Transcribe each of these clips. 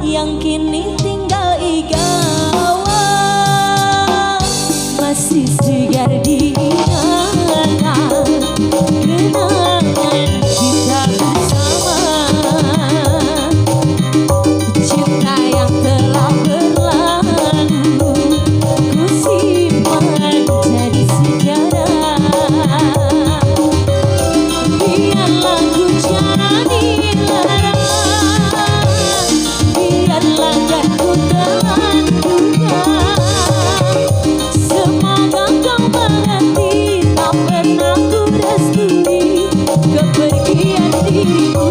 yang kini tinggal igawa masih segar diingatan kenangan kita bersama, cinta yang telah berlalu ku simpan jadi sejarah. Biarlah ku jalani lara, biarlah gak ku telan duga. Semoga kau mengerti, tak pernah ku restui kepergian dirimu.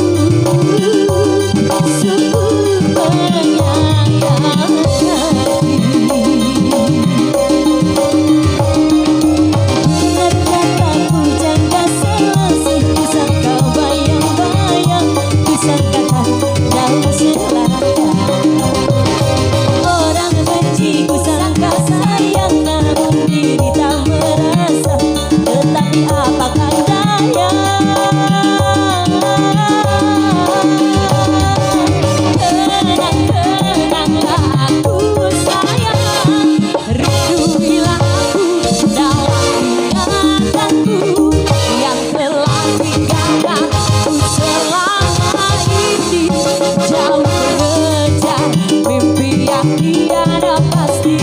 Sungguh menyayat hati. Ternyata pujangga selasih, kusangka bayang-bayang, kusangka daun selada. Orang benci kusangka sayang, namun diri tak merasa. Tetapi apakah daya, kenang-kenanglah aku sayang, rinduilah aku dalam ingatanku yang telah tinggalkanku selama ini. Jauh mengejar mimpi yang tiada pasti.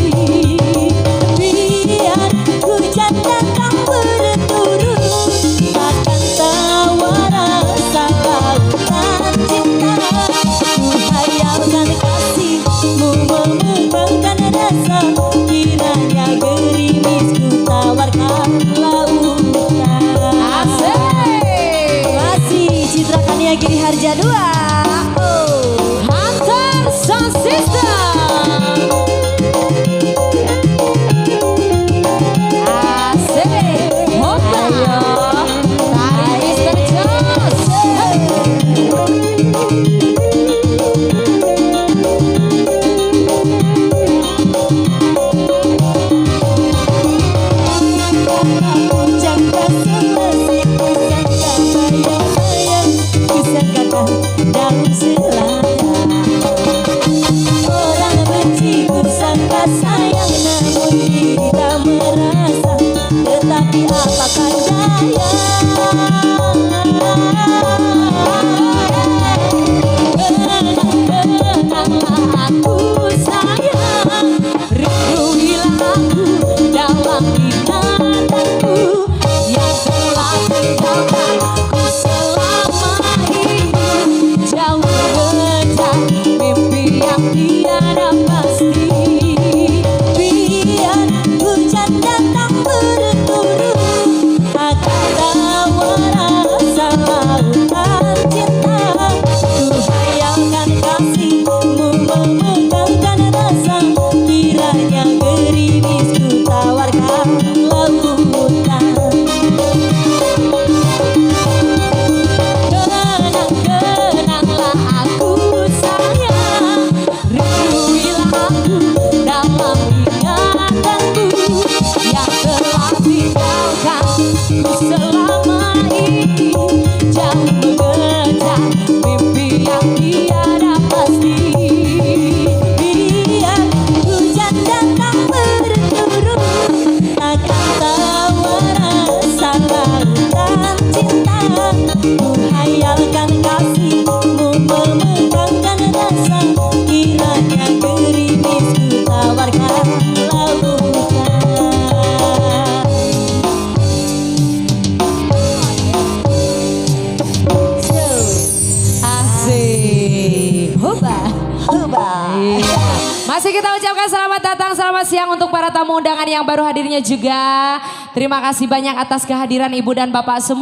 Biar hujan datang berturut, akan tawa rasa lautan cinta. Ku hayalkan kasihmu mengembangkan rasa, kiranya gerimis ku tawarkan lautan. Asik. Masih Citra Kania Giri Harja 2. Hunter Sound System. Asik. Hoba. Tarik Mr. Joss. Pujangga selasih, kusangka bayang-bayang, kusangka daun selada. Orang benci kusangka sayang, namun diri tak merasa. Tetapi apakah daya, kenang-kenanglah aku sayang, rinduilah aku dalam ingatanku yang telah tinggalkanku selama ini. Jauh mengejar mimpi yang tiada pasti. Biar hujan datang berturut, akan tawa rasa lautan cinta. Ku hayalkan kasihmu memegangkan rasa, kiranya gerimis ku tawarkan lautan. Kenang-kenanglah aku sayang, rinduilah aku dalam ingatanku yang telah tinggalkanku selama ini. Jauh mengejar mimpi yang tiada pasti. Biar hujan datang berturut, akan tawa rasa lautan cinta. Ku hayalkan kasihmu memegangkan rasa, kiranya gerimis ku tawarkan lautan. Asik. Hoba. Masih kita ucapkan selamat datang, selamat siang untuk para tamu undangan yang baru hadirnya juga. Terima kasih banyak atas kehadiran Ibu dan Bapak semua.